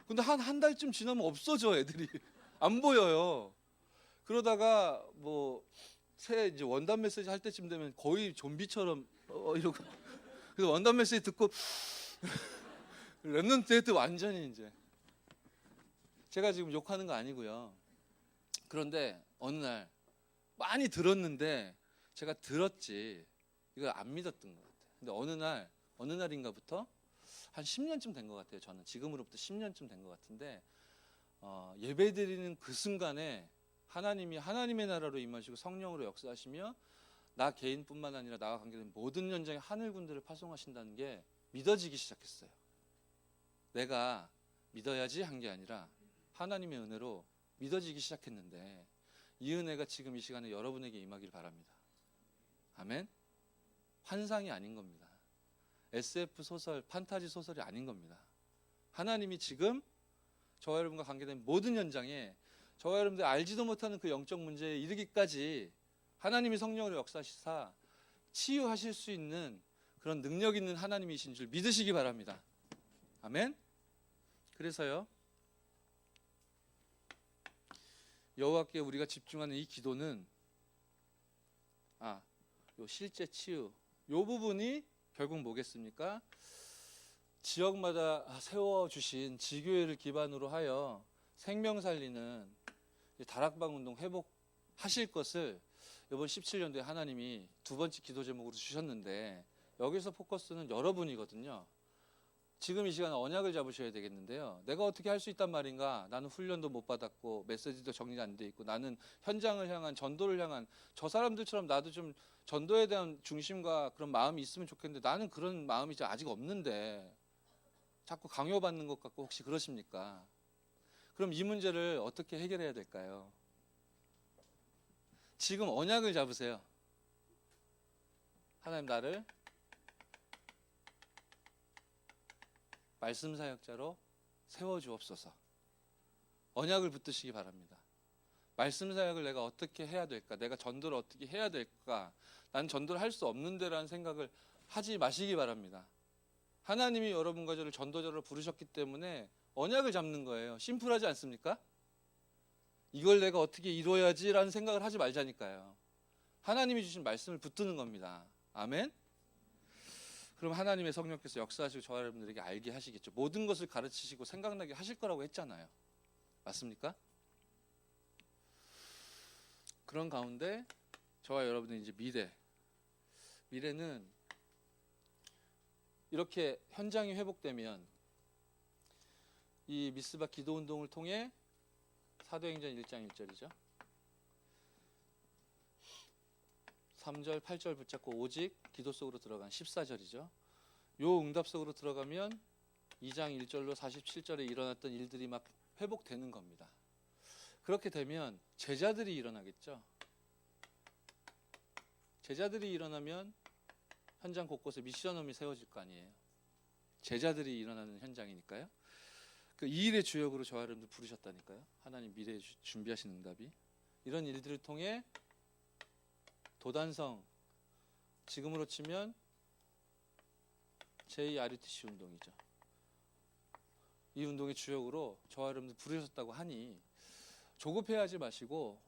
근데 한 달쯤 지나면 없어져, 애들이. 안 보여요. 그러다가 새 이제 원단 메시지 할 때쯤 되면 거의 좀비처럼 이러고. 그래서 원단 메시지 듣고 랩런트 대회 때 완전히 이제. 제가 지금 욕하는 거 아니고요. 그런데 어느 날 많이 들었는데 제가 들었지 이걸 안 믿었던 것 같아요. 근데 어느 날인가부터 한 10년쯤 된 것 같아요. 저는 지금으로부터 10년쯤 된 것 같은데 예배드리는 그 순간에 하나님이 하나님의 나라로 임하시고 성령으로 역사하시며 나 개인뿐만 아니라 나와 관계된 모든 현장에 하늘 군대를 파송하신다는 게 믿어지기 시작했어요. 내가 믿어야지 한 게 아니라 하나님의 은혜로 믿어지기 시작했는데, 이 은혜가 지금 이 시간에 여러분에게 임하길 바랍니다. 아멘? 환상이 아닌 겁니다. SF 소설, 판타지 소설이 아닌 겁니다. 하나님이 지금 저와 여러분과 관계된 모든 현장에 저와 여러분들 알지도 못하는 그 영적 문제에 이르기까지 하나님이 성령으로 역사하시사 치유하실 수 있는 그런 능력 있는 하나님이신 줄 믿으시기 바랍니다. 아멘. 그래서요, 여호와께 우리가 집중하는 이 기도는 요 실제 치유 요 부분이 결국 뭐겠습니까? 지역마다 세워주신 지교회를 기반으로 하여 생명 살리는 다락방 운동 회복하실 것을 이번 17년도에 하나님이 두 번째 기도 제목으로 주셨는데, 여기서 포커스는 여러분이거든요. 지금 이 시간에 언약을 잡으셔야 되겠는데요. 내가 어떻게 할 수 있단 말인가? 나는 훈련도 못 받았고 메시지도 정리 안 돼 있고 나는 현장을 향한 전도를 향한 저 사람들처럼 나도 좀 전도에 대한 중심과 그런 마음이 있으면 좋겠는데 나는 그런 마음이 아직 없는데 자꾸 강요받는 것 같고 혹시 그러십니까? 그럼 이 문제를 어떻게 해결해야 될까요? 지금 언약을 잡으세요. 하나님, 나를 말씀 사역자로 세워주옵소서. 언약을 붙드시기 바랍니다. 말씀 사역을 내가 어떻게 해야 될까? 내가 전도를 어떻게 해야 될까? 난 전도를 할 수 없는데라는 생각을 하지 마시기 바랍니다. 하나님이 여러분과 저를 전도자로 부르셨기 때문에 언약을 잡는 거예요. 심플하지 않습니까? 이걸 내가 어떻게 이루어야지라는 생각을 하지 말자니까요. 하나님이 주신 말씀을 붙드는 겁니다. 아멘? 그럼 하나님의 성령께서 역사하시고 저와 여러분들에게 알게 하시겠죠. 모든 것을 가르치시고 생각나게 하실 거라고 했잖아요. 맞습니까? 그런 가운데 저와 여러분의 이제 미래는 이렇게 현장이 회복되면 이 미스바 기도 운동을 통해 사도행전 1장 1절이죠. 3절 8절 붙잡고 오직 기도 속으로 들어간 14절이죠. 요 응답 속으로 들어가면 2장 1절로 47절에 일어났던 일들이 막 회복되는 겁니다. 그렇게 되면 제자들이 일어나겠죠. 제자들이 일어나면 현장 곳곳에 미션홈이 세워질 거 아니에요. 제자들이 일어나는 현장이니까요. 그 이 일의 주역으로 저와 여러분들 부르셨다니까요. 하나님 미래에 준비하신 응답이. 이런 일들을 통해 도단성, 지금으로 치면 제2RUTC 운동이죠. 이 운동의 주역으로 저와 여러분들 부르셨다고 하니 조급해하지 마시고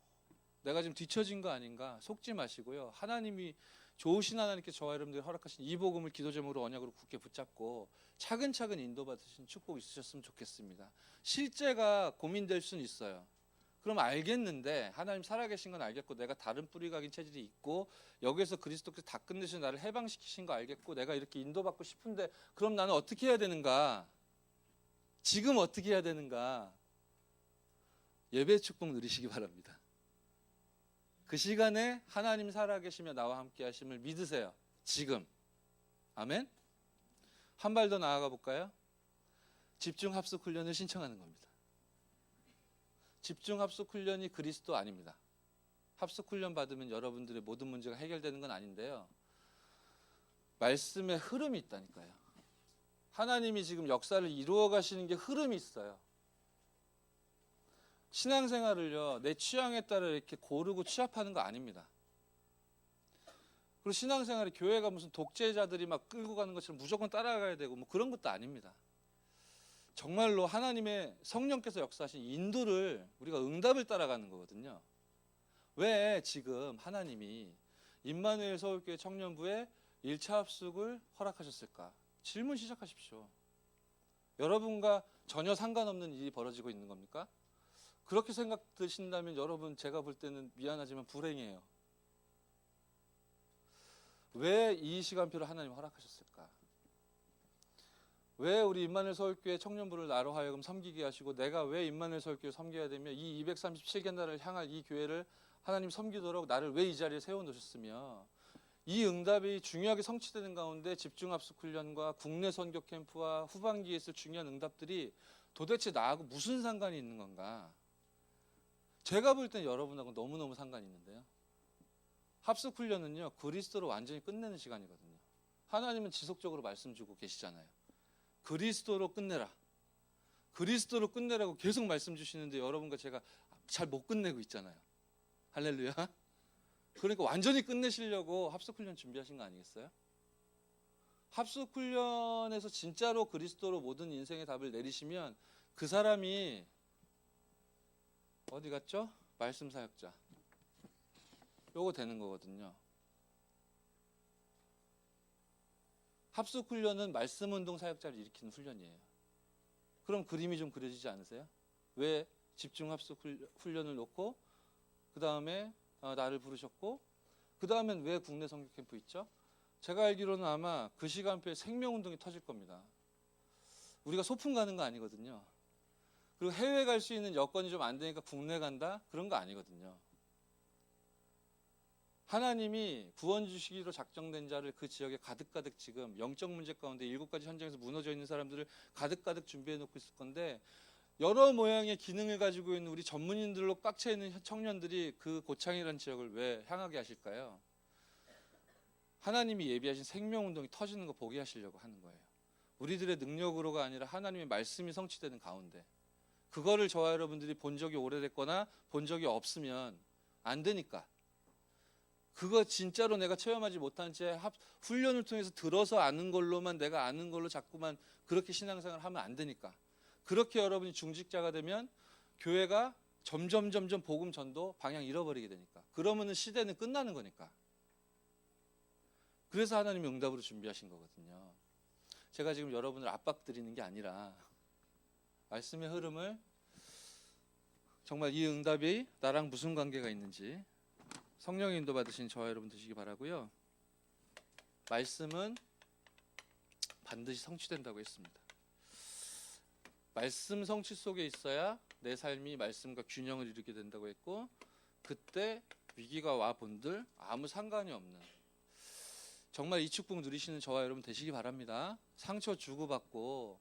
내가 지금 뒤처진 거 아닌가 속지 마시고요. 하나님이 좋으신 하나님께 저와 여러분들이 허락하신 이 복음을 기도 제목으로 언약으로 굳게 붙잡고 차근차근 인도받으신 축복 있으셨으면 좋겠습니다. 실제가 고민될 수는 있어요. 그럼 알겠는데 하나님 살아계신 건 알겠고 내가 다른 뿌리 각인 체질이 있고 여기에서 그리스도께서 다 끝내셔서 나를 해방시키신 거 알겠고 내가 이렇게 인도받고 싶은데 그럼 나는 어떻게 해야 되는가? 지금 어떻게 해야 되는가? 예배 축복 누리시기 바랍니다. 그 시간에 하나님 살아계시며 나와 함께 하심을 믿으세요. 지금. 아멘? 한 발 더 나아가 볼까요? 집중 합숙 훈련을 신청하는 겁니다. 집중 합숙 훈련이 그리스도 아닙니다. 합숙 훈련 받으면 여러분들의 모든 문제가 해결되는 건 아닌데요. 말씀의 흐름이 있다니까요. 하나님이 지금 역사를 이루어 가시는 게 흐름이 있어요. 신앙생활을요, 내 취향에 따라 이렇게 고르고 취합하는 거 아닙니다. 그리고 신앙생활이 교회가 무슨 독재자들이 막 끌고 가는 것처럼 무조건 따라가야 되고 뭐 그런 것도 아닙니다. 정말로 하나님의 성령께서 역사하신 인도를 우리가 응답을 따라가는 거거든요. 왜 지금 하나님이 임마누엘 서울교회 청년부에 1차 합숙을 허락하셨을까? 질문 시작하십시오. 여러분과 전혀 상관없는 일이 벌어지고 있는 겁니까? 그렇게 생각 드신다면 여러분 제가 볼 때는 미안하지만 불행해요. 왜 이 시간표를 하나님 허락하셨을까? 왜 우리 임마누엘 서울교회 청년부를 나로 하여금 섬기게 하시고 내가 왜 임마누엘 서울교회 섬겨야 되며 이 237개 나라를 향할 이 교회를 하나님 섬기도록 나를 왜 이 자리에 세워놓으셨으며 이 응답이 중요하게 성취되는 가운데 집중합숙 훈련과 국내 선교 캠프와 후반기에 있을 중요한 응답들이 도대체 나하고 무슨 상관이 있는 건가? 제가 볼 땐 여러분하고 너무너무 상관이 있는데요. 합숙 훈련은요, 그리스도로 완전히 끝내는 시간이거든요. 하나님은 지속적으로 말씀 주고 계시잖아요. 그리스도로 끝내라. 그리스도로 끝내라고 계속 말씀 주시는데 여러분과 제가 잘 못 끝내고 있잖아요. 할렐루야. 그러니까 완전히 끝내시려고 합숙훈련 준비하신 거 아니겠어요? 합숙훈련에서 진짜로 그리스도로 모든 인생의 답을 내리시면 그 사람이 어디 갔죠? 말씀 사역자. 요거 되는 거거든요. 합숙훈련은 말씀 운동 사역자를 일으키는 훈련이에요. 그럼 그림이 좀 그려지지 않으세요? 왜 집중 합숙 훈련을 놓고 그 다음에 나를 부르셨고 그 다음엔 왜 국내 선교 캠프 있죠? 제가 알기로는 아마 그 시간표에 생명운동이 터질 겁니다. 우리가 소풍 가는 거 아니거든요. 그리고 해외 갈 수 있는 여건이 좀 안 되니까 국내 간다? 그런 거 아니거든요. 하나님이 구원 주시기로 작정된 자를 그 지역에 가득가득 지금 영적 문제 가운데 7가지 현장에서 무너져 있는 사람들을 가득가득 준비해 놓고 있을 건데 여러 모양의 기능을 가지고 있는 우리 전문인들로 꽉 차 있는 청년들이 그 고창이라는 지역을 왜 향하게 하실까요? 하나님이 예비하신 생명운동이 터지는 거 보게 하시려고 하는 거예요. 우리들의 능력으로가 아니라 하나님의 말씀이 성취되는 가운데 그거를 저와 여러분들이 본 적이 오래됐거나 본 적이 없으면 안 되니까 그거 진짜로 내가 체험하지 못한 채 훈련을 통해서 들어서 아는 걸로만 내가 아는 걸로 자꾸만 그렇게 신앙생활을 하면 안 되니까 그렇게 여러분이 중직자가 되면 교회가 점점 복음 전도 방향 잃어버리게 되니까 그러면은 시대는 끝나는 거니까 그래서 하나님이 응답으로 준비하신 거거든요. 제가 지금 여러분을 압박드리는 게 아니라 말씀의 흐름을 정말 이 응답이 나랑 무슨 관계가 있는지 성령의 인도 받으신 저와 여러분 되시기 바라고요. 말씀은 반드시 성취된다고 했습니다. 말씀 성취 속에 있어야 내 삶이 말씀과 균형을 이루게 된다고 했고 그때 위기가 와 본들 아무 상관이 없는 정말 이 축복 누리시는 저와 여러분 되시기 바랍니다. 상처 주고받고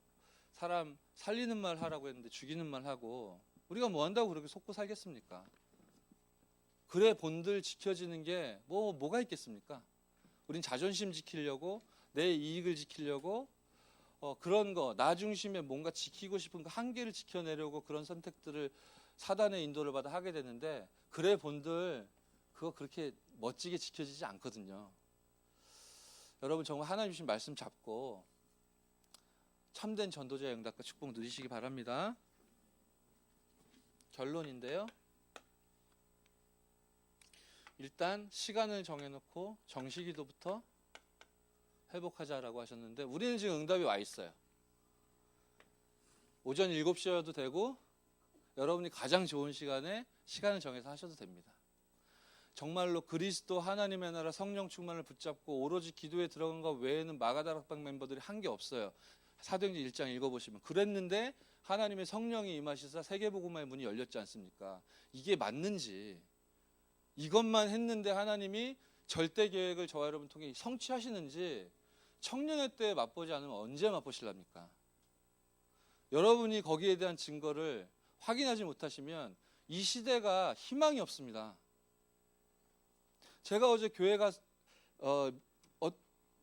사람 살리는 말 하라고 했는데 죽이는 말 하고 우리가 뭐 한다고 그렇게 속고 살겠습니까? 그래 본들 지켜지는 게 뭐가 있겠습니까? 우린 자존심 지키려고 내 이익을 지키려고 그런 거 나 중심에 뭔가 지키고 싶은 그 한계를 지켜내려고 그런 선택들을 사단의 인도를 받아 하게 되는데 그래 본들 그거 그렇게 멋지게 지켜지지 않거든요. 여러분 정말 하나님 주신 말씀 잡고 참된 전도자의 응답과 축복 누리시기 바랍니다. 결론인데요. 일단 시간을 정해놓고 정시기도부터 회복하자라고 하셨는데 우리는 지금 응답이 와 있어요. 오전 7시여도 되고 여러분이 가장 좋은 시간에 시간을 정해서 하셔도 됩니다. 정말로 그리스도 하나님의 나라 성령 충만을 붙잡고 오로지 기도에 들어간 것 외에는 마가다락방 멤버들이 한 게 없어요. 사도행전 1장 읽어보시면 그랬는데 하나님의 성령이 임하시사 세계복음화의 문이 열렸지 않습니까? 이게 맞는지 이것만 했는데 하나님이 절대 계획을 저와 여러분 통해 성취하시는지 청년의 때에 맛보지 않으면 언제 맛보실랍니까? 여러분이 거기에 대한 증거를 확인하지 못하시면 이 시대가 희망이 없습니다. 제가 어제 교회가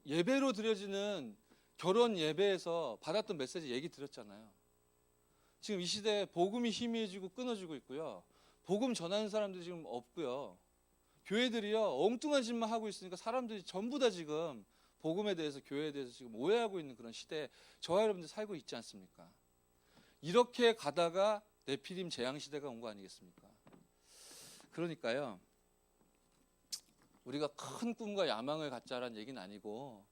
예배로 드려지는 결혼 예배에서 받았던 메시지 얘기 드렸잖아요. 지금 이 시대에 복음이 희미해지고 끊어지고 있고요. 복음 전하는 사람들이 지금 없고요. 교회들이요 엉뚱한 짓만 하고 있으니까 사람들이 전부 다 지금 복음에 대해서 교회에 대해서 지금 오해하고 있는 그런 시대에 저와 여러분들 살고 있지 않습니까? 이렇게 가다가 네피림 재앙 시대가 온 거 아니겠습니까? 그러니까요. 우리가 큰 꿈과 야망을 갖자라는 얘기는 아니고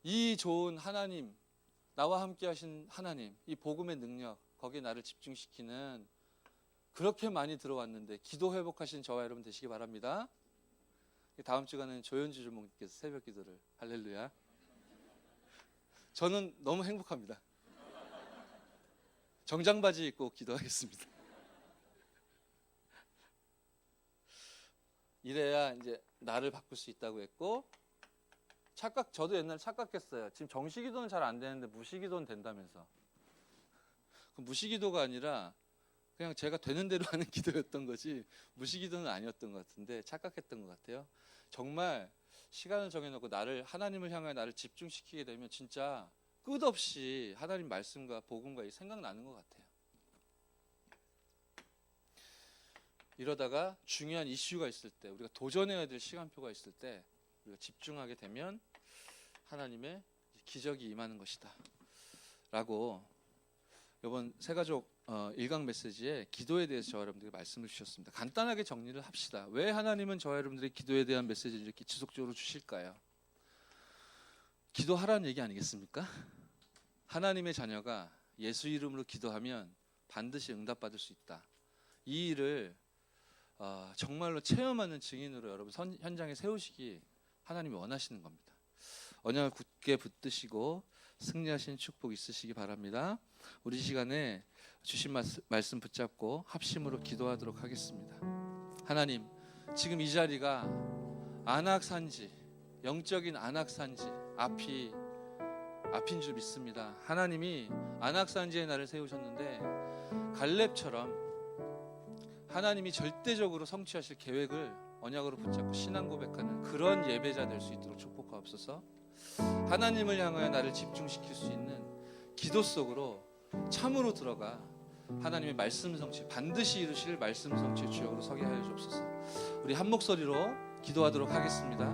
이 좋은 하나님, 나와 함께 하신 하나님, 이 복음의 능력, 거기에 나를 집중시키는 그렇게 많이 들어왔는데 기도 회복하신 저와 여러분 되시기 바랍니다. 다음 주간은 조현주 주목님께서 새벽 기도를 할렐루야. 저는 너무 행복합니다. 정장 바지 입고 기도하겠습니다. 이래야 이제 나를 바꿀 수 있다고 했고 저도 옛날에 착각했어요. 지금 정시기도는 잘 안 되는데 무시기도는 된다면서. 무시기도가 아니라 그냥 제가 되는 대로 하는 기도였던 거지 무시기도는 아니었던 것 같은데 착각했던 것 같아요. 정말 시간을 정해놓고 하나님을 향하여 나를 집중시키게 되면 진짜 끝없이 하나님 말씀과 복음과 이 생각나는 것 같아요. 이러다가 중요한 이슈가 있을 때, 우리가 도전해야 될 시간표가 있을 때 우리가 집중하게 되면 하나님의 기적이 임하는 것이다 라고 이번 새가족 1강 메시지에 기도에 대해서 저와 여러분들에게 말씀을 주셨습니다. 간단하게 정리를 합시다. 왜 하나님은 저와 여러분들의 기도에 대한 메시지를 이렇게 지속적으로 주실까요? 기도하라는 얘기 아니겠습니까? 하나님의 자녀가 예수 이름으로 기도하면 반드시 응답받을 수 있다. 이 일을 정말로 체험하는 증인으로 여러분 현장에 세우시기 하나님이 원하시는 겁니다. 언약을 굳게 붙드시고 승리하신 축복 있으시기 바랍니다. 우리 시간에 주신 말씀 붙잡고 합심으로 기도하도록 하겠습니다. 하나님, 지금 이 자리가 안악산지, 영적인 안악산지 앞인 줄 믿습니다. 하나님이 안악산지의 날을 세우셨는데 갈렙처럼 하나님이 절대적으로 성취하실 계획을 언약으로 붙잡고 신앙 고백하는 그런 예배자 될 수 있도록 축복하옵소서. 하나님을 향하여 나를 집중시킬 수 있는 기도 속으로 참으로 들어가 하나님의 말씀 성취, 반드시 이루실 말씀 성취의 주역으로 서게 하여 주옵소서. 우리 한 목소리로 기도하도록 하겠습니다.